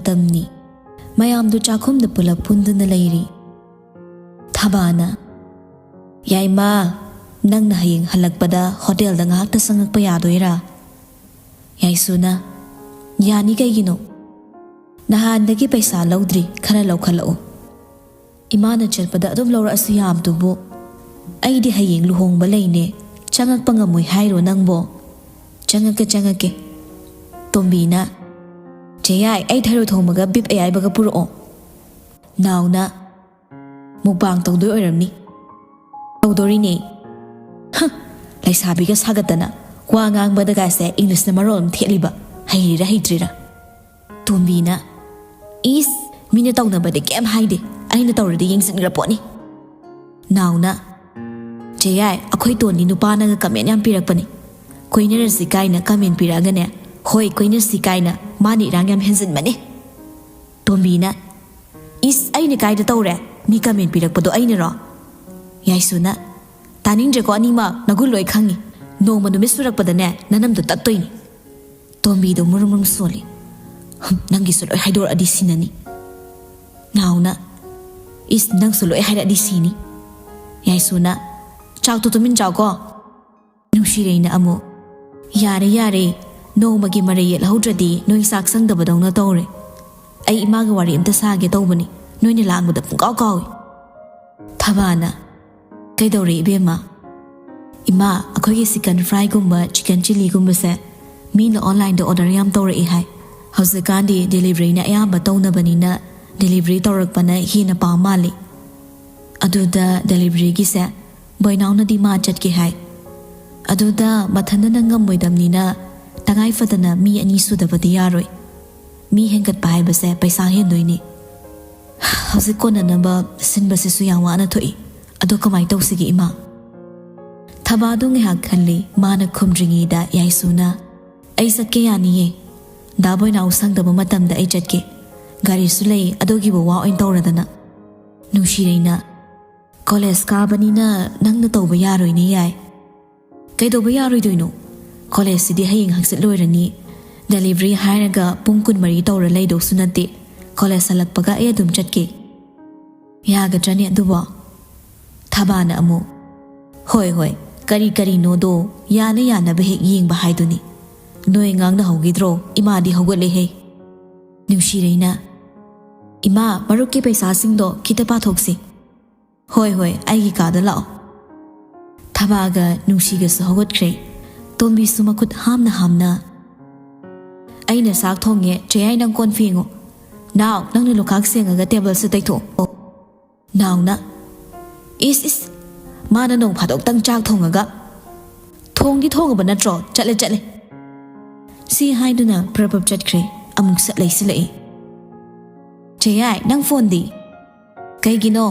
matamni mayamdu chakhumda pulap punduna leiri thabana yaima nangna hayeng halakpada hotel da ngakta sangakpa yadoira yaisuna yani kaigino nahandagi paisa laudri khara laukhalao imana chelpada adum laura asu yamdubu aidi hayeng luhongba leine changakpa ngamoi hairo nangbo changake tombina cheyai ai tharo thomaga bip ai baga puro nauna mukbang tawdoi oiramni tawdori ne laisabi ga sagatana wa ngang bada ga se english na marom theliba hairira hidrira tombina is mina tawna bade kem haide aina tawradi yengsin raponi nauna cheyai akhoi toni nupana ga kamen yam pirakpani koiner sikaina kamen piragane hoi koiner sikaina mani rangyam hensin mane tombina is aina kaida tawre mi kamen pirakpado aina ro yaisuna taning je ko anima naguloi khangi no manu misurakpadane nanam do tattoini tombi do murum soli nangi suloi haidor adi sinani nauna is nang suloi haida adi sini yaisuna chak to min chak ko nushirena amo yare no magi mare yel haudradi noi sak sang da badong na tawre ai ima ga wari amta sage tawbani noi ni lang da pungkaw kaw thabana kaidori bema ima akhoi gi chicken fry gumba chicken chili gumba se mina online da order yam tawre e hai hausekandi delivery na ayamba tawna banina delivery tawrak pana hina pa mali aduda delivery gi se boinaw na di ma chat ki hai aduda mathanda na ngamoidamnina tangai fadana mi ani sudabadi yaroi mi hengat pai base paisa hen doini hausi kona namba sinba se su yawa na thoi ado kamai tawsigi ima thabadu nge ha khalli mana khumdringi da yaisuna ai satke yani ye da boinaw sangdaba matam da ai chatke gari sulei adogi bo wa oin tawradana nushirena college ka banina nangna tawba yaroi ne yai kaidoba yaroi doino college sidi hayeng haksit loirani delivery hairaga pungkun mari tawra leido sunate college salakpaga e dum chatke yaga trani aduba thabana amu hoi kari no do yana be yeng ba haiduni noi ngang na hogidro ima di hogole he nushirena ima maruki paisa singdo kita pa thoksi hoi ai gi ka da lao thabaga nushiga sahogot kre tombi sumakut hamna aina sak thonge cheyai nang konfingo now nang ni lokak senga ga table se taitho now na is mana nong phadok tang chak thonga thongdi thonga bana tro chale si haiduna prabab chatkre amuk sat lei cheyai nang phone di kaigino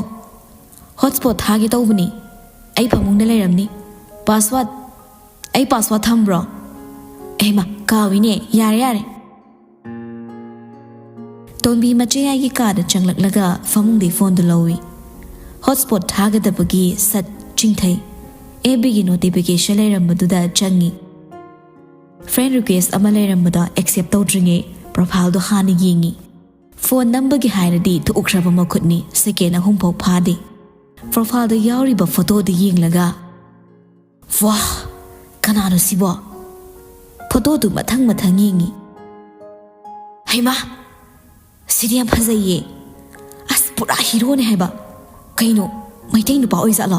hotspot thagi tawbani ai phamung na leiramni password thambro ema kawine yare tombi mache ai gi ka da changlak famung de phone do lowi hotspot thaga da bagi sat chingthai ebigi notification leiramadu da changi friend request ama leiramada accept tawdringe profile do hani yingi phone number gi hairadi to ukraba makhutni second ahum phau phade profile do yauri ba photo de yinglaga wah kanano sibo photo du mathang yingi haima siriam phajaye as pura hero ne haiba kaino maitai nu pa oisa la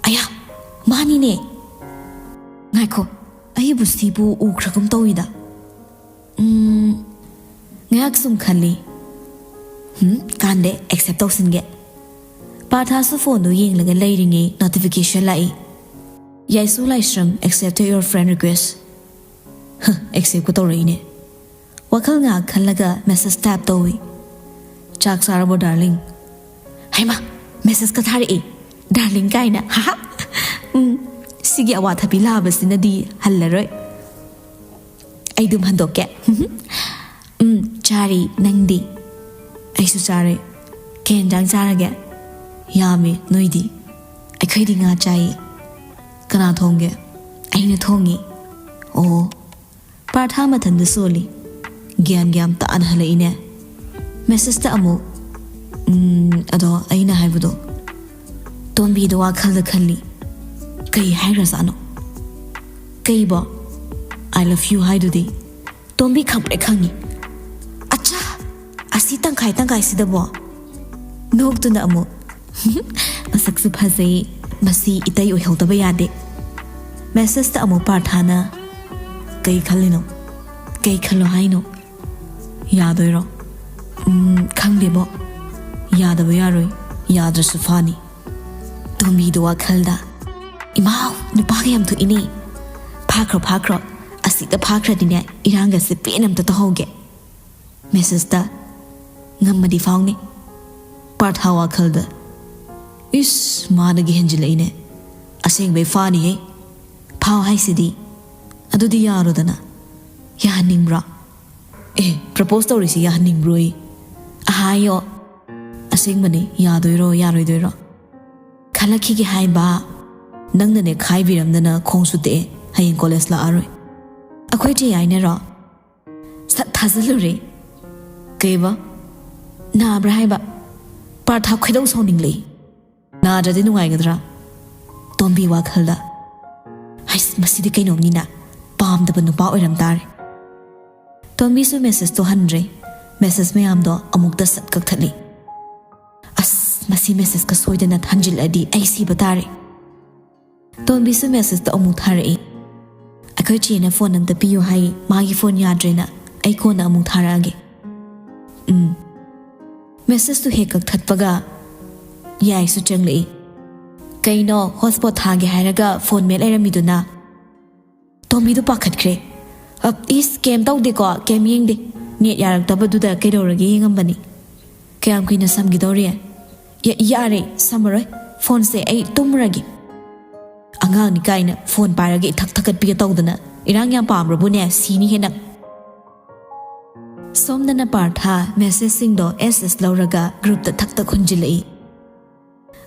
aya mani ne ngaiko ai bu sibu u khragum tawida ngayak sum khali kande accept tawsinge patha su phone do yinglaga leiringe notification lai yaisu laishram accept your friend request accept ko tawreine wakal nga khallaga message tap tawi chak sarabo darling haima message ka thari darling kaina ha sigi awa thapi labasina di hallaroi ai dum handoke chari nangdi aisu chare ken jang charage yami noidi ai khaidi nga chai kana thongge aina thongi o partha mathan da soli gyam ta an halaine ꯃꯦꯁꯦꯁꯇ ꯑꯃꯨꯛ ꯑꯗꯣ ꯑꯩꯅ ꯍꯥꯏꯕꯗꯣ ꯇꯣꯝꯕꯤꯗ ꯋꯥꯈꯜꯗ ꯈꯜꯂꯤ ꯀꯩ ꯍꯥꯏꯔꯖꯥꯠꯅꯣ ꯀꯩꯕꯣ I love you ꯍꯥꯏꯗꯨꯗꯤ ꯇꯣꯝꯕꯤ ꯈꯪꯄ꯭ꯔꯦ ꯈꯪꯉꯤ ꯑꯆꯥ ꯑꯁꯤ ꯇꯪꯈꯥꯏ ꯁꯤꯗꯕꯣ ꯅꯣꯛꯇꯨꯅ ꯑꯃꯨꯛ ꯃꯁꯛꯁꯨ ꯐꯖꯩ ꯃꯁꯤ ꯏꯇꯩ ꯑꯣꯏꯍꯧꯗꯕ ꯌꯥꯗꯦ ꯃꯦꯁꯦꯁꯇ ꯑꯃꯨꯛ ꯄꯥꯔꯊꯥꯅ ꯀꯩ ꯈꯜꯂꯤꯅꯣ ꯀꯩ ꯈꯜꯂꯣ ꯍꯥꯏꯅꯣ ꯌꯥꯗꯣꯏꯔꯣ ꯈꯪꯗꯦꯕꯣ ꯌꯥꯗꯕ ꯌꯥꯔꯣꯏ ꯌꯥꯗ꯭ꯔꯁꯨ ꯐꯥꯅꯤ ꯇꯣꯝꯕꯤꯗꯣ ꯋꯥꯈꯜꯗ ꯏꯃꯥꯎ ꯅꯨꯄꯥꯒ ꯌꯥꯝ ꯊꯣꯛꯏꯅꯦ ꯐꯥꯈ꯭ꯔꯣ ꯑꯁꯤꯗ ꯐꯥꯈ꯭ꯔꯗꯤꯅꯦ ꯏꯔꯥꯡꯒꯁꯦ ꯄꯦꯟꯅ ꯑꯝꯇ ꯇꯧꯍꯧꯒꯦ ꯃꯦꯁꯦꯁꯇ ꯉꯝꯃꯗꯤ ꯐꯥꯎꯅꯤ ꯄꯥꯔꯊꯥ ꯋꯥꯈꯜꯗ ꯏꯁ ꯃꯥꯅꯒꯤ ꯍꯦꯟꯖꯤꯜꯂꯛꯏꯅꯦ ꯑꯁꯦꯡꯕꯩ ꯐꯥꯅꯤꯍꯦ ꯐꯥꯎ ꯍꯥꯏꯁꯤꯗꯤ ꯑꯗꯨꯗꯤ ꯌꯥꯔꯣꯗꯅ ꯌꯥꯍꯟꯅꯤꯡꯕ꯭ꯔꯣ ꯄ꯭ꯔꯄꯣꯁ ꯇꯧꯔꯤꯁꯤ ꯌꯥꯍꯟꯅꯤꯡꯕ꯭ꯔꯣꯏ ꯍꯥꯏꯌꯣ ꯑꯁꯦꯡꯕꯅꯦ ꯌꯥꯗꯣꯏꯔꯣ ꯌꯥꯔꯣꯏꯗꯣꯏꯔꯣ ꯈꯜꯂꯛꯈꯤꯒꯦ ꯍꯥꯏꯕ ꯅꯪꯅꯅꯦ ꯈꯥꯏꯕꯤꯔꯝꯗꯅ ꯈꯣꯡꯁꯨ ꯇꯦꯛꯑꯦ ꯍꯌꯦꯡ ꯀꯣꯂꯦꯖ ꯂꯥꯛꯑꯔꯣꯏ ꯑꯩꯈꯣꯏ ꯆꯦ ꯌꯥꯏꯅꯔꯣ ꯁꯠ ꯊꯥꯖꯤꯜꯂꯨꯔꯦ ꯀꯩꯕ ꯅꯥꯕ꯭ꯔꯥ ꯍꯥꯏꯕ ꯄꯥꯔꯊꯥ ꯈꯣꯏꯗꯧ ꯁꯥꯎꯅꯤꯡꯂꯛꯏ ꯅꯥꯗ꯭ꯔꯗꯤ ꯅꯨꯡꯉꯥꯏꯒꯗ꯭ꯔꯥ ꯇꯣꯝꯕꯤ ꯋꯥꯈꯜꯗ ꯍꯩꯁ ꯃꯁꯤꯗꯤ ꯀꯩꯅꯣꯝꯅꯤꯅ ꯄꯥꯝꯗꯕ ꯅꯨꯄꯥ ꯑꯣꯏꯔꯝ ꯇꯥꯔꯦ ꯇꯣꯝꯕꯤꯁꯨ ꯃꯦꯁꯦꯁꯇꯣ ꯍꯟꯗ꯭ꯔꯦ ꯃꯦꯁꯦꯁ ꯃꯌꯥꯝꯗꯣ ꯑꯃꯨꯛꯇ ꯁꯠ ꯀꯛꯊꯠꯂꯤ ꯑꯁ ꯃꯁꯤ ꯃꯦꯁꯦꯁꯀ ꯁꯣꯏꯗꯅ ꯍꯟꯖꯤꯜꯂꯛꯑꯗꯤ ꯑꯩ ꯁꯤꯕ ꯇꯥꯔꯦ ꯇꯣꯝꯕꯤꯁꯨ ꯃꯦꯁꯦꯁꯇ ꯑꯃꯨꯛ ꯊꯥꯔꯛꯏ ꯑꯩꯈꯣꯏ ꯆꯦꯅ ꯐꯣꯟ ꯑꯝꯇ ꯄꯤꯌꯨ ꯍꯥꯏ ꯃꯥꯒꯤ ꯐꯣꯟ ꯌꯥꯗ꯭ꯔꯦꯅ ꯑꯩ ꯀꯣꯟꯅ ꯑꯃꯨꯛ ꯊꯥꯔꯛꯑꯒꯦ ꯃꯦꯁꯦꯁꯇꯨ ꯍꯦꯛ ꯀꯛꯊꯠꯄꯒ ꯌꯥꯏꯁꯨ ꯆꯪꯂꯛꯏ ꯀꯩꯅꯣ ꯍꯣꯠꯁꯄꯣꯠ ꯊꯥꯒꯦ ꯍꯥꯏꯔꯒ ꯐꯣꯟ ꯃꯦꯠ ꯂꯩꯔꯝꯃꯤꯗꯨꯅ ꯇꯣꯝꯕꯤꯗꯨ ꯄꯥꯈꯠꯈ꯭ꯔꯦ ꯏꯁ ꯀꯦꯝ ꯇꯧꯗꯦꯀꯣ ꯀꯦꯝ ꯌꯦꯡꯗꯦ ꯅꯦꯠ ꯌꯥꯔꯛꯇꯕꯗꯨꯗ ꯀꯩꯗꯧꯔꯒꯦ ꯌꯦꯡꯉꯝꯕꯅꯤ ꯀꯌꯥꯝ ꯀꯨꯏꯅ ꯁꯝꯈꯤꯗꯧꯔꯤ ꯌꯥꯔꯦ ꯁꯝꯃꯔꯣꯏ ꯐꯣꯟꯁꯦ ꯑꯩ ꯇꯨꯝꯃꯨꯔꯒꯦ ꯑꯉꯥꯡꯅꯤ ꯀꯥꯏꯅ ꯐꯣꯟ ꯄꯥꯏꯔꯒ ꯏꯊꯛ ꯊꯛꯀꯠꯄꯤꯒ ꯇꯧꯗꯅ ꯏꯔꯥꯡ ꯌꯥꯝ ꯄꯥꯝꯕ꯭ꯔꯕꯨꯅꯦ ꯁꯤꯅꯤ ꯍꯦꯟꯅ ꯁꯣꯝꯗꯅ ꯄꯥꯔꯊꯥ ꯃꯦꯁꯦꯖꯁꯤꯡꯗꯣ ꯑꯦꯁ ꯂꯧꯔꯒ ꯒ꯭ꯔꯨꯞꯇ ꯊꯛꯇ ꯈꯨꯟꯖꯤꯜꯂꯛꯏ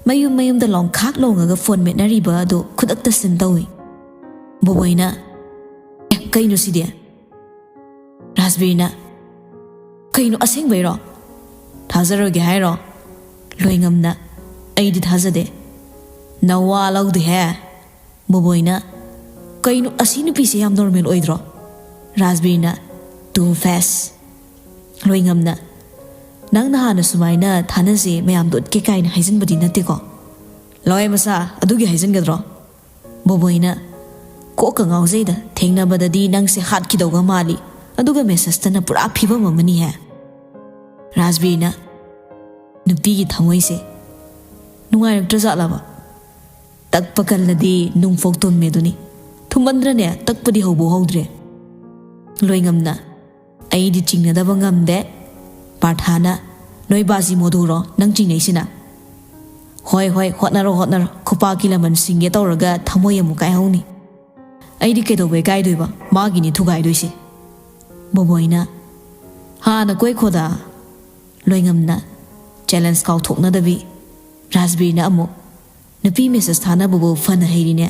ꯃꯌꯨꯝꯗ ꯂꯣꯡꯈꯥꯛ ꯂꯣꯡꯉꯒ ꯐꯣꯟ ꯃꯦꯠꯅꯔꯤꯕ ꯑꯗꯨ ꯈꯨꯗꯛꯇ ꯁꯤꯟ ꯇꯧꯏ ꯕꯣꯕꯣꯏꯅ ꯀꯩꯅꯣ ꯁꯤꯗꯤ ꯔꯥꯁꯕꯤꯔꯅ ꯀꯩꯅꯣ ꯑꯁꯦꯡꯕꯩꯔꯣ ꯊꯥꯖꯔꯣꯏꯒꯦ ꯍꯥꯏꯔꯣ ꯂꯣꯏꯉꯝꯅ ꯑꯩꯗꯤ ꯊꯥꯖꯗꯦ ꯅꯋꯥ ꯂꯧꯗꯦꯍꯦ ꯕꯣꯕꯣꯏꯅ ꯀꯩꯅꯣ ꯑꯁꯤ ꯅꯨꯄꯤꯁꯦ ꯌꯥꯝ ꯅꯣꯔꯃꯦꯜ ꯑꯣꯏꯗ꯭ꯔꯣ ꯔꯥꯁꯕꯤꯔꯅ ꯇꯨ ꯐꯦꯁ ꯂꯣꯏꯉꯝꯅ ꯅꯪ ꯅꯍꯥꯟꯅ ꯁꯨꯃꯥꯏꯅ ꯊꯥꯅꯁꯦ ꯃꯌꯥꯝꯗꯣ ꯎꯠꯀꯦ ꯀꯥꯏꯅ ꯍꯥꯏꯖꯤꯟꯕꯗꯤ ꯅꯠꯇꯦꯀꯣ ꯂꯋꯥꯏ ꯃꯆꯥ ꯑꯗꯨꯒꯤ ꯍꯥꯏꯖꯤꯟꯒꯗ꯭ꯔꯣ ꯕꯣꯕꯣꯏꯅ ꯀꯣꯛꯀ ꯉꯥꯎꯖꯩꯗ ꯊꯦꯡꯅꯕꯗꯗꯤ ꯅꯪꯁꯦ ꯍꯥꯠꯈꯤꯗꯧꯒ ꯃꯥꯜꯂꯤ ꯑꯗꯨꯒ ꯃꯦꯁꯦꯁꯇꯅ ꯄꯨꯔꯥ ꯐꯤꯕꯝ ꯑꯃꯅꯤꯍꯦ ꯔꯥꯁꯕꯤꯔꯅ ꯅꯨꯄꯤꯒꯤ ꯊꯃꯣꯏꯁꯦ ꯅꯨꯡꯉꯥꯏꯔꯛꯇ꯭ꯔꯖꯥꯠꯂꯕ ꯇꯛꯄ ꯀꯜꯂꯗꯤ ꯅꯨꯡꯐꯣꯛ ꯇꯨꯝꯃꯦꯗꯨꯅꯤ ꯊꯨꯝꯃꯟꯗ꯭ꯔꯅꯦ ꯇꯛꯄꯗꯤ ꯍꯧꯕ ꯍꯧꯗ꯭ꯔꯦ ꯂꯣꯏꯉꯝꯅ ꯑꯩꯗꯤ ꯆꯤꯡꯅꯗꯕ ꯉꯝꯗꯦ ꯄꯥꯔꯊꯥꯅ ꯅꯣꯏ ꯕꯥꯖꯤ ꯃꯣꯗꯨꯔꯣ ꯅꯪ ꯆꯤꯡꯅꯩꯁꯤꯅ ꯍꯣꯏ ꯍꯣꯠꯅꯔꯣ ꯈꯨꯄꯥꯛꯀꯤ ꯂꯃꯟ ꯁꯤꯡꯒꯦ ꯇꯧꯔꯒ ꯊꯃꯣꯏ ꯑꯃꯨꯛ ꯀꯥꯏꯍꯧꯅꯤ ꯑꯩꯗꯤ ꯀꯩꯗꯧꯕꯩ ꯀꯥꯏꯗꯣꯏꯕ ꯃꯥꯒꯤꯅꯤ ꯊꯨꯒꯥꯏꯗꯣꯏꯁꯦ ꯕꯣꯕꯣꯏꯅ ꯍꯥꯟꯅ ꯀꯣꯏꯈꯣꯗꯥ ꯂꯣꯏꯉꯝꯅ ꯆꯦꯂꯦꯟꯖ ꯀꯥꯎꯊꯣꯛꯅꯗꯕꯤ ꯔꯥꯁꯕꯤꯔꯅ ꯑꯃꯨꯛ ꯅꯨꯄꯤ ꯃꯦꯁꯦꯁ ꯊꯥꯅꯕꯕꯨ ꯐꯅ ꯍꯩꯔꯤꯅꯦ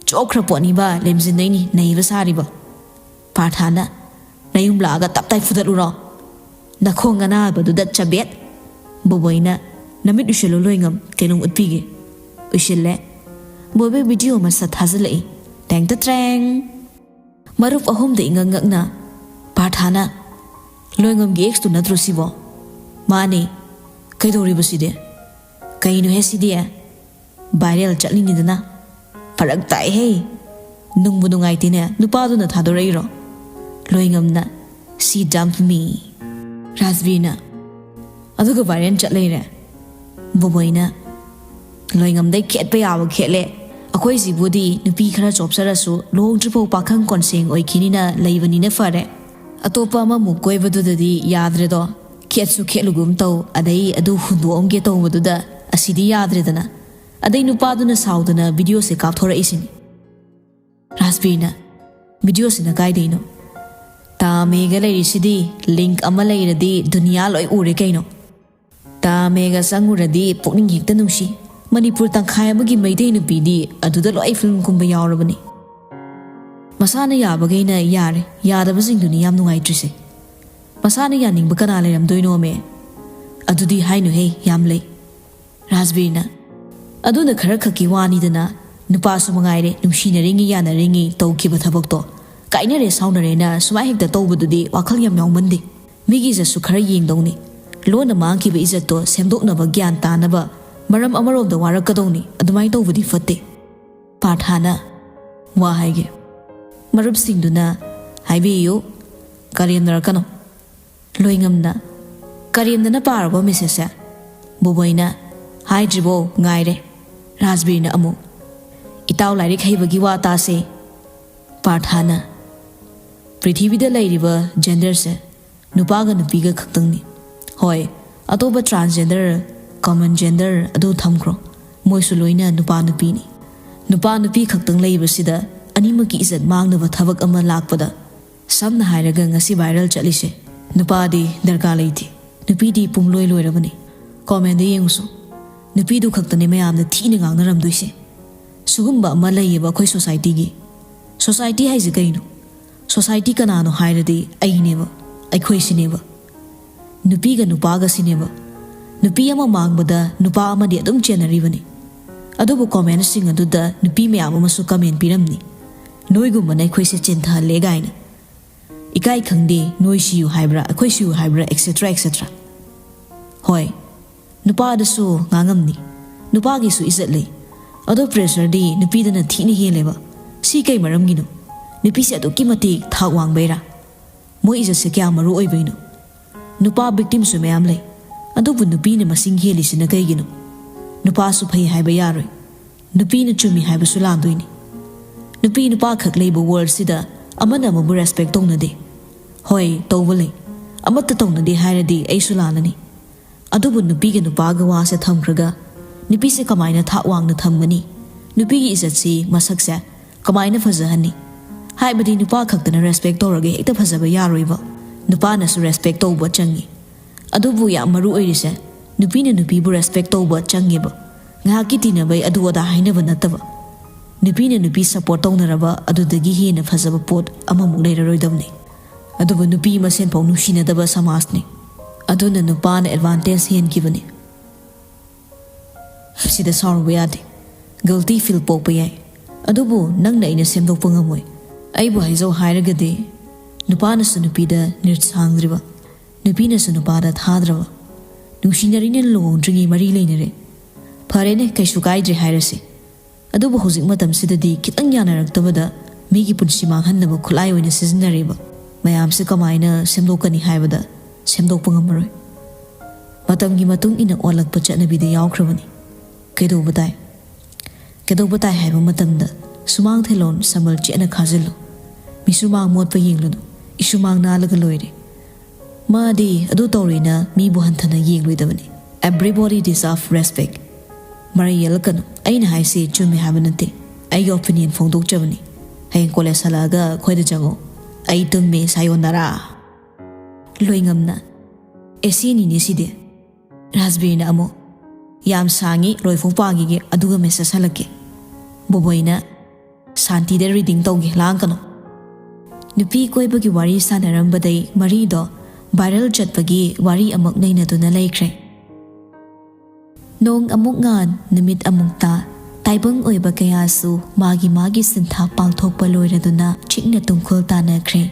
ꯆꯣꯛꯈ꯭ꯔ ꯄꯣꯠꯅꯤꯕ ꯂꯦꯝꯖꯤꯟꯅꯩꯅꯤ ꯅꯩꯕ ꯁꯥꯔꯤꯕ ꯄꯥꯔꯊꯥꯅ ꯅꯌꯨꯝ ꯂꯥꯛꯑꯒ ꯇꯞꯇꯥꯏ ꯐꯨꯗꯠꯂꯨꯔꯣ ꯅꯈꯣꯡ ꯑꯅꯥꯕꯗꯨꯗ ꯆꯕꯦꯠ ꯕꯣꯕꯣꯏꯅ ꯅꯃꯤꯠ ꯎꯏꯁꯤꯜꯂꯨ ꯂꯣꯏꯉꯝ ꯀꯩꯅꯣꯝ ꯎꯠꯄꯤꯒꯦ ꯎꯏꯁꯤꯜꯂꯦ ꯕꯣꯕꯣꯏ ꯚꯤꯗꯤꯑꯣ ꯑꯃ ꯁꯠ ꯊꯥꯖꯤꯜꯂꯛꯏ ꯇꯦꯡꯇ ꯇ꯭ꯔꯦꯡ ꯃꯔꯨꯞ ꯑꯍꯨꯝꯗ ꯏꯉꯛꯉꯛꯅ ꯄꯥꯔꯊꯥꯅ ꯂꯣꯏꯉꯝꯒꯤ ꯑꯦꯛꯁꯇꯨ ꯅꯠꯇ꯭ꯔꯣ ꯁꯤꯕꯣ ꯃꯥꯅꯦ ꯀꯩꯗꯧꯔꯤꯕ ꯁꯤꯗꯤ ꯀꯩꯅꯣꯍꯦ ꯁꯤꯗꯤ ꯚꯥꯏꯔꯦꯜ ꯆꯠꯂꯤꯅꯤꯗꯅ ꯐꯔꯛ ꯇꯥꯏꯍꯦ ꯅꯨꯡꯕꯨ ꯅꯨꯡꯉꯥꯏꯇꯦꯅꯦ ꯅꯨꯄꯥꯗꯨꯅ ꯊꯥꯗꯣꯔꯛꯏꯔꯣ ꯂꯣꯏꯉꯝꯅ ꯁꯤ ꯗꯝꯞ ꯃꯤ ꯔꯥꯁꯕꯤꯔꯅ ꯑꯗꯨꯒ ꯚꯥꯏꯔꯦꯜ ꯆꯠ ꯂꯩꯔꯦ ꯕꯣꯕꯣꯏꯅ ꯂꯣꯏꯉꯝꯗꯩ ꯈꯦꯠꯄ ꯌꯥꯕ ꯈꯦꯠꯂꯦ ꯑꯩꯈꯣꯏꯁꯤꯕꯨꯗꯤ ꯅꯨꯄꯤ ꯈꯔ ꯆꯣꯞꯆꯔꯁꯨ ꯂꯨꯍꯣꯡꯗ꯭ꯔꯤꯐꯥꯎ ꯄꯥꯈꯪ ꯀꯣꯟꯁꯦꯡ ꯑꯣꯏꯈꯤꯅꯤꯅ ꯂꯩꯕꯅꯤꯅ ꯐꯔꯦ ꯑꯇꯣꯞꯄ ꯑꯃꯃꯨꯛ ꯀꯣꯏꯕꯗꯨꯗꯗꯤ ꯌꯥꯗ꯭ꯔꯦꯗꯣ ꯈꯦꯠꯁꯨ ꯈꯦꯠꯂꯨꯒꯨꯝ ꯇꯧ ꯑꯗꯩ ꯑꯗꯨ ꯍꯨꯟꯗꯣꯛꯑꯝꯒꯦ ꯇꯧꯕꯗꯨꯗ ꯑꯁꯤꯗꯤ ꯌꯥꯗ꯭ꯔꯦꯗꯅ ꯑꯗꯩ ꯅꯨꯄꯥꯗꯨꯅ ꯁꯥꯎꯗꯅ ꯚꯤꯗꯤꯑꯣꯁꯦ ꯀꯥꯞꯊꯣꯔꯛꯏꯁꯤꯅꯤ ꯔꯥꯁꯕꯤꯔꯅ ꯚꯤꯗꯤꯑꯣꯁꯤꯅ ꯀꯥꯏꯗꯩꯅꯣ ꯇꯥꯃꯦꯒ ꯂꯩꯔꯤꯁꯤꯗꯤ ꯂꯤꯡꯛ ꯑꯃ ꯂꯩꯔꯗꯤ ꯗꯨꯅꯤꯌꯥ ꯂꯣꯏ ꯎꯔꯦ ꯀꯩꯅꯣ ꯇꯥꯃꯦꯒ ꯆꯪꯉꯨꯔꯗꯤ ꯄꯨꯛꯅꯤꯡ ꯍꯦꯛꯇ ꯅꯨꯡꯁꯤ ꯃꯅꯤꯄꯨꯔ ꯇꯪꯈꯥꯏ ꯑꯃꯒꯤ ꯃꯩꯇꯩ ꯅꯨꯄꯤꯗꯤ ꯑꯗꯨꯗ ꯂꯣꯏ ꯐꯤꯂꯝ ꯀꯨꯝꯕ ꯌꯥꯎꯔꯕꯅꯤ ꯃꯁꯥꯅ ꯌꯥꯕꯈꯩꯅ ꯌꯥꯔꯦ ꯌꯥꯗꯕꯁꯤꯡꯗꯨꯅꯤ ꯌꯥꯝ ꯅꯨꯡꯉꯥꯏꯇ꯭ꯔꯤꯁꯦ Masana yaning bakana leram doino me. Adudi hainu he yamle. Rasbirina. Aduna karakaki wani dana. Nupa sumangaire nungshina ringi yana ringi tau kiba thabakto. Kainare saunare na sumahik da taubadudi wakal yam yaumandi. Migi za sukhara ying dongni. Lona maang kiba izato semdok na ba gyan ta na ba. Maram amarom da warak kadongni. Adumay taubadi fate. Parthana. Wahaige. Marup singduna. Haibi yo. Karim narakano. Loingam na. Karim na parabo misesa. Buboy na. Hai jibo ngaire. Rasbir na amu. Itaw lairik haibagi wa tase. Parthana. Prithivida lairiba gender se. Nupaga nupiga kaktangni. Hoi. Atoba transgender. Common gender adu thamkro. Moisu loina nupa nupi ni. Nupa nupi kaktang laiba sida. Animaki izat maangnaba thabak ama lakpada. Samna hairaga ngasi viral chalise. Nupa di darka laiti. Nupi di pumloi loirabani. Comment de yengusu. Nupi du kaktani mayamna thini ngangna ramduise. Sugumba ama layeba khoi society gi. Society haise kaino. Society kanano hairadi aineba. Aikhoi sineba. Nupi ga nupa ga sineba. Nupi ama mangbada nupa ama di adum chenaribani. Adubu comment sing aduda nupi mayam masu comment piramni. Noigumba na aikhoi se chintha legaina. Ikai khangde noi siu haibra aikhoi siu haibra etc etc. Hoi. Nupa da su ngangamni. Nupa gi su izat lei. Ado pressure di nupi dana thini heleba. Si kai maram gino. Nupi se ado kimati thak wang beira. Mo izat se kya maru oi beino. Nupa victim su mayam lei. Ado bu nupi ne masing heli sina kai gino. Nupa su phai haiba yaroi. Nupi na chumi haiba su landoini. Nupi nupa khak leiba world sida amana amabu respect tongna de. Hoi tawba lei. Amata tongna de hairadi ai su lanani. Adubu nupi ga nupa ga wa se thamkraga. Nupi se kamaina thak wangna thamgani. Nupi gi izat si masak se kamaina fazahani. Haibadi nupa khaktana respect tawrage ekta fazaba yaroiba. Nupa na su respect tawba changi. Adubu ya maru oirise. Nupi na nupi bu respect tawba changiba. Ngahaki tinabai adu wada hainaba nataba. Nupi na nupi support tawnaraba adudagi hena fazaba pot amamuk leiraroidamni. Adubu nupi masen pau nungsinadaba samasni. Aduna nupa na advantage henkibani. Sida saurba yade. Guilty feel pokpa yai. Adubu nangna ina semdokpa ngamoi. Aibu haizau hairagade. Nupa na su nupi da nirtsangdriba. Nupi na su nupa da thadraba. Nungsinarina luhongdringi mari leinare. Pharene kaishu kaidre hairase. Adubu hojik matam sidadi kitang yanaraktabada migi punsi manghanaba khulai oina sizinariba. Mayam se kamaina semdokani haibada semdokpa ngamaroi. Matamgi matung ina olakpa chatnabida yaukhrabani. Kedobadai. Kedobadai haiba matamda sumang thelon samal chena khazilu. Misumang motpa yengluno. Isumang nalaga loire. Maadi adu tawrina mi buhanthana yengluidabani. Everybody deserve respect. Mari yelakano aina haise chumi habanante. Ai opinion fongdok chabani. Hayeng college halaga khoida jango. Ai tumme sayonara. Loingamna. Esini ni side. Rasbirna amo. Yam sangi loifong pangige aduga message halake. Boboina santi de reading tawgi langkano. Nupi koibagi wari sanarambadai marido viral chatpagi wari amak nainaduna laikre. Nong amuk ngan numit amuk ta taibang oiba kayasu magi sintha pangthokpa loiraduna chikna tungkhol tanakre.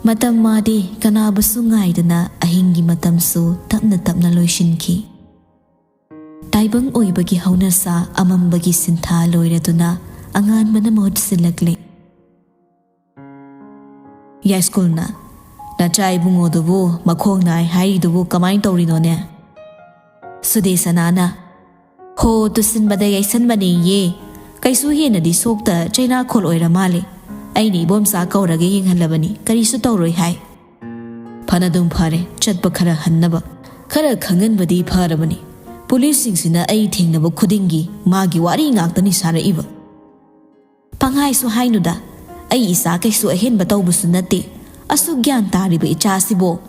Matam madi kanabasu ngaidana ahingi matamsu tapna loishinki. Taibang oibagi haunasa amambagi sintha loiraduna angan manamod silagli. Ya school na chai bungo dubu makhong nai hai dubu kamain tawrino ne. Sudesa nana. Ho tusin badai san bani ye. Kaisu he na di sokta China khol oira male. Aini bom sa kaurage yeng halabani karisu tawroi hai. Panadum phare chatpa khara hannaba. Khara khangan badi pharabani. Police singsina ai thengnaba khudingi magi wari ngaktani sara iba. Panghai su hainuda. Ai isa kaisu ahen batawbu sunate. Asu gyan tariba ichasibo.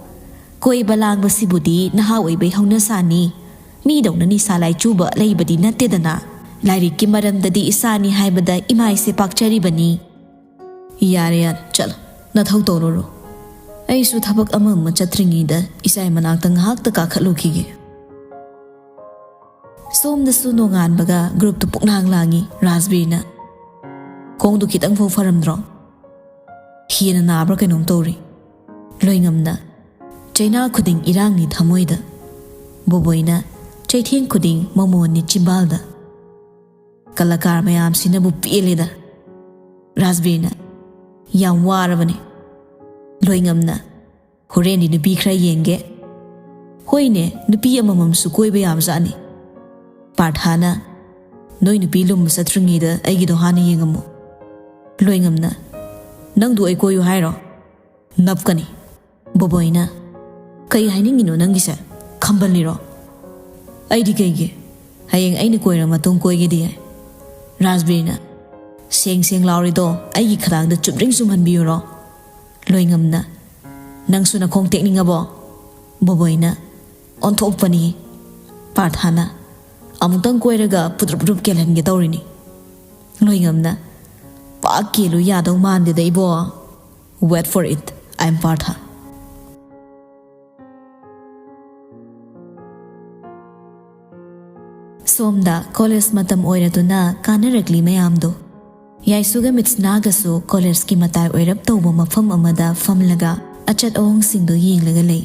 Koi balang basibudi nahaw ibe haunasani. Mi daw na ni salay chuba laybadi natedana. Lairi kimaramdadi isani haibada imay se pakcharibani. Iyare yan, chalo, nathaw tororo. ꯑꯩꯁꯨ ꯊꯕꯛ ꯑꯃ ꯆꯠꯇ꯭ꯔꯤꯉꯩꯗ ꯏꯆꯥꯏ ꯃꯅꯥꯛꯇ ꯉꯥꯏꯍꯥꯛꯇ ꯀꯥꯈꯠꯂꯨꯈꯤꯒꯦ ꯁꯣꯝꯗꯁꯨ ꯅꯣꯡꯉꯥꯟꯕꯒ ꯒ꯭ꯔꯨꯞꯇꯨ ꯄꯨꯛꯅꯥꯡ ꯂꯥꯡꯉꯤ ꯔꯥꯖꯕꯤꯔꯅ ꯈꯣꯡꯗꯨ ꯈꯤꯇꯪ ꯐꯥꯎ ꯐꯔꯝꯗ꯭ꯔꯣ ꯍꯦꯟꯅ ꯅꯥꯕ꯭ꯔꯥ ꯀꯩꯅꯣꯝ ꯇꯧꯔꯤ ꯂꯣꯏꯉꯝꯅ ꯆꯩꯅꯥ ꯈꯨꯗꯤꯡ ꯏꯔꯥꯡꯅꯤ ꯊꯃꯣꯏꯗ ꯕꯣꯕꯣꯏꯅ ꯆꯩꯊꯦꯡ ꯈꯨꯗꯤꯡ ꯃꯃꯣꯟꯅꯤ ꯆꯤꯝꯕꯥꯜꯗ ꯀꯂꯥꯀꯥꯔ ꯃꯌꯥꯝꯁꯤꯅꯕꯨ ꯄꯦꯜꯂꯦꯗ ꯔꯥꯖꯕꯤꯔꯅ ꯌꯥꯝ ꯋꯥꯔꯕꯅꯤ ꯂꯣꯏꯉꯝꯅ ꯍꯣꯔꯦꯟꯗꯤ ꯅꯨꯄꯤ ꯈꯔ ꯌꯦꯡꯒꯦ ꯍꯣꯏꯅꯦ ꯅꯨꯄꯤ ꯑꯃꯃꯝꯁꯨ ꯀꯣꯏꯕ ꯌꯥꯕꯖꯥꯠꯅꯤ ꯄꯥꯔꯊꯥꯅ ꯅꯣꯏ ꯅꯨꯄꯤ ꯂꯨꯝꯕ ꯆꯠꯇ꯭ꯔꯤꯉꯩꯗ ꯑꯩꯒꯤꯗꯣ ꯍꯥꯟꯅ ꯌꯦꯡꯉꯝꯃꯨ ꯂꯣꯏꯉꯝꯅ ꯅꯪꯗꯨ ꯑꯩ ꯀꯣꯏꯌꯨ ꯍꯥꯏꯔꯣ ꯅꯞꯀꯅꯤ ꯕꯣꯕꯣꯏꯅ ꯀꯩ ꯍꯥꯏꯅꯤꯡꯉꯤꯅꯣ ꯅꯪꯒꯤꯁꯦ ꯈꯝꯕꯜꯂꯤꯔꯣ ꯑꯩꯗꯤ ꯀꯩꯒꯤ ꯍꯌꯦꯡ ꯑꯩꯅ ꯀꯣꯏꯔ ꯃꯇꯨꯡ ꯀꯣꯏꯒꯦꯗꯤ ꯌꯥꯏ ꯔꯥꯖꯕꯤꯔꯅ ꯁꯦꯡ ꯁꯦꯡ ꯂꯥꯎꯔꯤꯗꯣ ꯑꯩꯒꯤ ꯈꯗꯥꯡꯗ ꯆꯨꯝꯗ꯭ꯔꯤꯡ ꯆꯨꯝꯍꯟꯕꯤꯌꯨꯔꯣ ꯂꯣꯏꯉꯝꯅ ꯅꯪꯁꯨ ꯅꯈꯣꯡ ꯇꯦꯛꯅꯤꯡꯉꯕꯣ ꯕꯣꯕꯣꯏꯅ ꯑꯣꯟꯊꯣꯛꯄꯅꯤ ꯄꯥꯔꯊꯥꯅ ꯑꯃꯨꯛꯇꯪ ꯀꯣꯏꯔꯒ ꯄꯨꯗ꯭ꯔꯨꯞ ꯄꯨꯗ꯭ꯔꯨꯞ ꯀꯦꯜꯍꯟꯒꯦ ꯇꯧꯔꯤꯅꯤ ꯂꯣꯏꯉꯝꯅ ꯄꯥꯛ ꯀꯦꯜꯂꯨ ꯌꯥꯗꯧ ꯃꯥꯟꯗꯦꯗ ꯏꯕꯣ ꯋꯦꯠ ꯐꯣꯔ ꯏꯠ ꯑꯥꯏ ꯑꯦꯝ ꯄꯥꯔꯊꯥ ꯁꯣꯝꯗ ꯀꯣꯂꯦꯖ ꯃꯇꯝ ꯑꯣꯏꯔꯗꯨꯅ ꯀꯥꯟꯅꯔꯛꯂꯤ ꯃꯌꯥꯝꯗꯣ ꯌꯥꯏꯁꯨꯒ ꯃꯤꯠꯁꯅꯥꯒꯁꯨ ꯀꯣꯂꯦꯖꯀꯤ ꯃꯇꯥꯏ ꯑꯣꯏꯔꯞ ꯇꯧꯕ ꯃꯐꯝ ꯑꯃꯗ ꯐꯝꯂꯒ ꯑꯆꯠ ꯑꯋꯣꯡꯁꯤꯡꯗꯣ ꯌꯦꯡꯂꯒ ꯂꯩ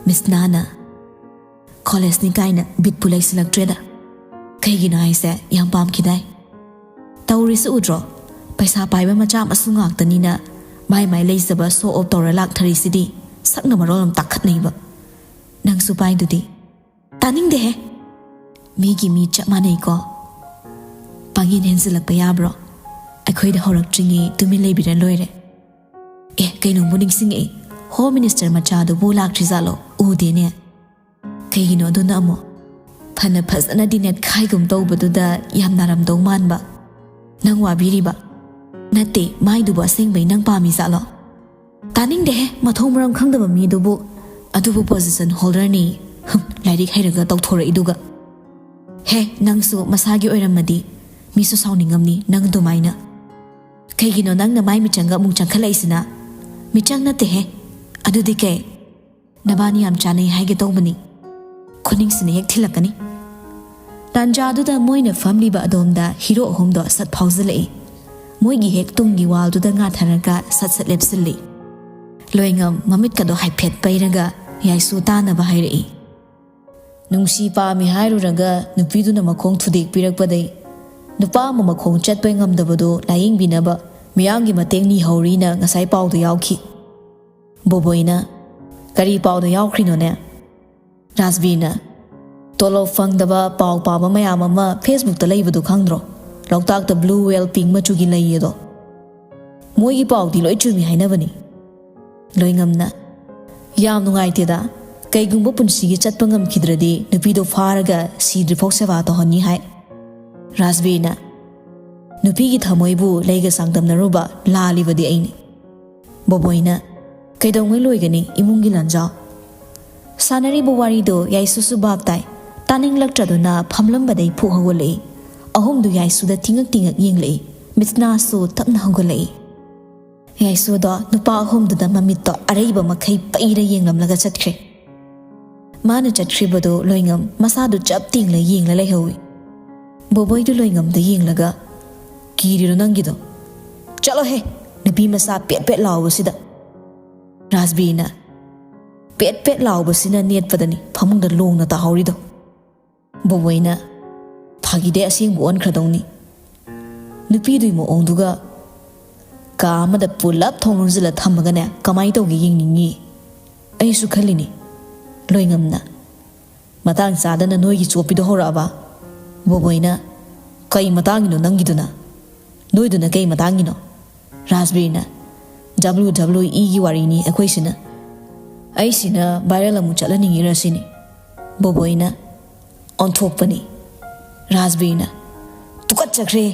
ꯃꯤꯠꯁꯅꯥꯅ ꯀꯣꯂꯦꯖꯅꯤ ꯀꯥꯏꯅ ꯕꯤꯠꯄꯨ ꯂꯩꯁꯤꯜꯂꯛꯇ꯭ꯔꯦꯗ ꯀꯩꯒꯤꯅꯣ ꯍꯥꯏꯁꯦ ꯌꯥꯝ ꯄꯥꯝꯈꯤꯗꯥꯏ ꯇꯧꯔꯤꯁꯤ ꯎꯗ꯭ꯔꯣ ꯄꯩꯁా ꯄꯥꯏꯕ ꯃꯆꯥ ꯃꯁꯨ ꯉꯥꯛꯇꯅꯤꯅ ꯃꯥꯏ ꯃꯥꯏ ꯂꯩꯖꯕ ꯁꯣ ꯑꯣꯞ ꯇꯧꯔ ꯂꯥꯛꯊꯔꯤꯁꯤꯗꯤ ꯁꯛꯅ ꯃꯔꯣꯜ ꯑꯃ ꯇꯥꯈꯠꯅꯩꯕ ꯅꯪꯁꯨ ꯄꯥꯏꯗꯨꯗꯤ ꯇꯥꯅꯤꯡꯗꯦꯍꯦ ꯃꯤꯒꯤ ꯃꯤ ꯆꯞ ꯃꯥꯟꯅꯩꯀꯣ ꯄꯥꯡꯒꯤꯟ ꯍꯦꯟꯖꯤꯜꯂꯛꯄ ꯌꯥꯕ꯭ꯔꯣ ꯑꯩꯈꯣꯏꯗ ꯍꯧꯔꯛꯇ꯭ꯔꯤꯉꯩ ꯇꯨꯃꯤꯟ ꯂꯩꯕꯤꯔ ꯂꯣꯏꯔꯦ ꯀꯩꯅꯣꯝꯕꯨ ꯅꯤꯡꯁꯤꯡꯉꯛꯏ ꯍꯣꯝ ꯃꯤꯅꯤꯁꯇꯔ ꯃꯆꯥꯗꯨꯕꯨ ꯂꯥꯛꯇ꯭ꯔꯤꯖꯥꯠꯂꯣ ꯎꯗꯦꯅꯦ ꯀꯩꯒꯤꯅꯣ ꯑꯗꯨꯅ ꯑꯃꯨꯛ ꯐꯅ ꯐꯖꯅꯗꯤ ꯅꯦꯠꯈꯥꯏꯒꯨꯝ ꯇꯧꯕꯗꯨꯗ ꯌꯥꯝ ꯅꯥꯔꯝꯗꯧ ꯃꯥꯟꯕ ꯅꯪ ꯋꯥꯕꯤꯔꯤꯕ ꯅꯠꯇꯦ ꯃꯥꯏꯗꯨꯕꯨ ꯑꯁꯦꯡꯕꯩ ꯅꯪ ꯄꯥꯝꯃꯤꯖꯥꯠꯂꯣ ꯇꯥꯅꯤꯡꯗꯦꯍꯦ ꯃꯊꯣꯡ ꯃꯔꯝ ꯈꯪꯗꯕ ꯃꯤꯗꯨꯕꯨ ꯑꯗꯨꯕꯨ ꯄꯣꯖꯤꯁꯟ ꯍꯣꯜꯗꯔꯅꯤ ꯂꯥꯏꯔꯤꯛ ꯍꯩꯔꯒ ꯇꯧꯊꯣꯔꯛꯏꯗꯨꯒ ꯍꯦ ꯅꯪꯁꯨ ꯃꯁꯥꯒꯤ ꯑꯣꯏꯔꯝꯃꯗꯤ ꯃꯤꯁꯨ ꯁꯥꯎꯅꯤꯡꯉꯝꯅꯤ ꯅꯪ ꯑꯗꯨꯃꯥꯏꯅ ꯀꯩꯒꯤꯅꯣ ꯅꯪꯅ ꯃꯥꯏ ꯃꯤꯆꯪꯒ ꯑꯃꯨꯛ ꯆꯪꯈꯠꯂꯛꯏꯁꯤꯅ ꯃꯤꯆꯪ ꯅꯠꯇꯦꯍꯦ ꯑꯗꯨꯗꯤ ꯀꯩ ꯅꯕꯥꯅꯤ ꯌꯥꯝ ꯆꯥꯅꯩ ꯍꯥꯏꯒꯦ ꯇꯧꯕꯅꯤ ꯈꯨꯅꯤꯡꯁꯤꯅ ꯍꯦꯛ ꯊꯤꯜꯂꯛꯀꯅꯤ ꯇꯥꯟꯖꯥꯗꯨꯗ ꯃꯣꯏꯅ ꯐꯝꯂꯤꯕ ꯑꯗꯣꯝꯗ ꯍꯤꯔꯣ ꯑꯍꯨꯝꯗꯣ ꯁꯠ ꯐꯥꯎꯖꯤꯜꯂꯛꯏ ꯃꯣꯏꯒꯤ ꯍꯦꯛ ꯇꯨꯡꯒꯤ ꯋꯥꯜꯗꯨꯗ ꯉꯥꯊꯔꯒ ꯁꯠ ꯁꯠ ꯂꯦꯞꯁꯤꯜꯂꯤ ꯂꯣꯏꯉꯝ ꯃꯃꯤꯠꯀꯗꯣ ꯍꯥꯏꯐꯦꯠ ꯄꯩꯔꯒ ꯌꯥꯏꯁꯨ ꯇꯥꯅꯕ ꯍꯥꯏꯔꯛꯏ ꯅꯨꯡꯁꯤ ꯄꯥꯝꯃꯤ ꯍꯥꯏꯔꯨꯔꯒ ꯅꯨꯄꯤꯗꯨꯅ ꯃꯈꯣꯡ ꯊꯨꯗꯦꯛꯄꯤꯔꯛꯄꯗꯩ ꯅꯨꯄꯥ ꯑꯃ ꯃꯈꯣꯡ ꯆꯠꯄ ꯉꯝꯗꯕꯗꯣ ꯂꯥꯌꯦꯡꯕꯤꯅꯕ ꯃꯤꯌꯥꯝꯒꯤ ꯃꯇꯦꯡ ꯅꯤꯍꯧꯔꯤꯅ ꯉꯁꯥꯏ ꯄꯥꯎꯗ ꯌꯥꯎꯈꯤ ꯕꯣꯕꯣꯏꯅ ꯀꯔꯤ ꯄꯥꯎꯗ ꯌꯥꯎꯈ꯭ꯔꯤꯅꯣꯅꯦ ꯔꯥꯖꯕꯤꯔꯅ ꯇꯣꯂꯣꯞ ꯐꯪꯗꯕ ꯄꯥꯎ ꯄꯥꯕ ꯃꯌꯥꯝ ꯑꯃ ꯐꯦꯁꯕꯨꯛꯇ ꯂꯩꯕꯗꯣ ꯈꯪꯗ꯭ꯔꯣ ꯂꯣꯛꯇꯥꯛꯇ ꯕ꯭ꯂꯨ ꯋꯦꯜ ꯄꯤꯡ ꯃꯆꯨꯒꯤ ꯂꯩꯌꯦꯗꯣ ꯃꯣꯏꯒꯤ ꯄꯥꯎꯗꯤ ꯂꯣꯏ ꯆꯨꯝꯃꯤ ꯍꯥꯏꯅꯕꯅꯤ ꯂꯣꯏꯉꯝꯅ ꯌꯥꯝ ꯅꯨꯡꯉꯥꯏꯇꯦꯗ ꯀꯩꯒꯨꯝꯕ ꯄꯨꯟꯁꯤꯒꯤ ꯆꯠꯄ ꯉꯝꯈꯤꯗ꯭ꯔꯗꯤ ꯅꯨꯄꯤꯗꯣ ꯐꯥꯔꯒ ꯁꯤꯗ꯭ꯔꯤꯐꯥꯎ ꯁꯦꯕꯥ ꯇꯧꯍꯟꯅꯤ ꯍꯥꯏ ꯔꯥꯖꯕꯤꯔꯅ ꯅꯨꯄꯤꯒꯤ ꯊꯃꯣꯏꯕꯨ ꯂꯩꯒ ꯆꯥꯡꯗꯝꯅꯔꯨꯕ ꯂꯥꯜꯂꯤꯕꯗꯤ ꯑꯩꯅꯤ ꯕꯣꯕꯣꯏꯅ ꯀꯩꯗꯧꯉꯩ ꯂꯣꯏꯒꯅꯤ ꯏꯃꯨꯡꯒꯤ ꯂꯥꯟꯖꯥꯎ ꯁꯥꯟꯅꯔꯤꯕ ꯋꯥꯔꯤꯗꯣ ꯌꯥꯏꯁꯨꯁꯨ ꯚꯥꯞ ꯇꯥꯏ ꯇꯥꯅꯤꯡꯂꯛꯇ꯭ꯔꯗꯨꯅ ꯐꯝꯂꯝꯕꯗꯩ ꯐꯨꯛ ꯍꯧꯒꯠꯂꯛꯏ ꯑꯍꯨꯝꯗꯨ ꯌꯥꯏꯁꯨꯗ ꯇꯤꯡꯉꯛ ꯇꯤꯡꯉꯛ ꯌꯦꯡꯂꯛꯏ ꯃꯤꯠꯁꯅꯥꯁꯨ ꯇꯞꯅ ꯍꯧꯒꯠꯂꯛꯏ ꯌꯥꯏꯁꯨꯗꯣ ꯅꯨꯄꯥ ꯑꯍꯨꯝꯗꯨꯗ ꯃꯃꯤꯠꯇꯣ ꯑꯔꯩꯕ ꯃꯈꯩ ꯄꯩꯔ ꯌꯦꯡꯂꯝꯂꯒ ꯆꯠꯈ꯭ꯔꯦ ꯃꯥꯅ ꯆꯠꯈ꯭ꯔꯤꯕꯗꯣ ꯂꯣꯏꯉꯝ ꯃꯁꯥꯗꯨ ꯆꯞ ꯇꯤꯡꯂ ꯌꯦꯡꯂ ꯂꯩꯍꯧꯏ ꯕꯣꯕꯣꯏꯗꯨ ꯂꯣꯏꯉꯝꯗ ꯌꯦꯡꯂꯒ ꯀꯤꯔꯤꯔꯣ ꯅꯪꯒꯤꯗꯣ ꯆꯠꯂꯣꯍꯦ ꯅꯨꯄꯤ ꯃꯆꯥ ꯄꯦꯠ ꯄꯦꯠ ꯂꯥꯎꯕꯁꯤꯗ ꯔꯥꯖꯕꯤꯔꯅ ꯄꯦꯠ ꯄꯦꯠ ꯂꯥꯎꯕꯁꯤꯅ ꯅꯦꯠꯄꯗꯅꯤ ꯐꯃꯨꯡꯗ ꯂꯣꯡꯅ ꯇꯥꯍꯧꯔꯤꯗꯣ ꯕꯣꯕꯣꯏꯅ ꯐꯥꯒꯤꯗꯩ ꯑꯁꯦꯡꯕ ꯑꯣꯟꯈ꯭ꯔꯗꯧꯅꯤ ꯅꯨꯄꯤꯗꯨꯒꯤ ꯃꯑꯣꯡꯗꯨꯒ ꯀꯥ ꯑꯃꯗ ꯄꯨꯂꯞ ꯊꯣꯡ ꯂꯣꯟꯖꯤꯜꯂ ꯊꯝꯃꯒꯅꯦ ꯀꯃꯥꯏꯅ ꯇꯧꯒꯦ ꯌꯦꯡꯅꯤꯡꯉꯤ ꯑꯩꯁꯨ ꯈꯜꯂꯤꯅꯤ ꯂꯣꯏꯉꯝꯅ ꯃꯇꯥꯡ ꯆꯥꯗꯅ ꯅꯣꯏꯒꯤ ꯆꯣꯞꯄꯤꯗꯣ ꯍꯧꯔꯛꯑꯕ ꯕꯣꯕꯣꯏꯅ ꯀꯩ ꯃꯇꯥꯡꯒꯤꯅꯣ ꯅꯪꯒꯤꯗꯨꯅ ꯅꯣꯏꯗꯨꯅ ꯀꯩ ꯃꯇꯥꯡꯒꯤꯅꯣ ꯔꯥꯖꯕꯤꯔꯅ WWE ꯋꯥꯔꯤꯅꯤ ꯑꯩꯈꯣꯏꯁꯤꯅ ꯑꯩꯁꯤꯅ ꯚꯥꯏꯔꯦꯜ ꯑꯃꯨꯛ ꯆꯠꯍꯟꯅꯤꯡꯉꯤꯔ ꯁꯤꯅꯤ ꯕꯣꯕꯣꯏꯅ ꯑꯣꯟꯊꯣꯛꯄꯅꯤ ꯔꯥꯖꯕꯤꯔꯅ ꯇꯨꯀꯠꯆꯈ꯭ꯔꯦ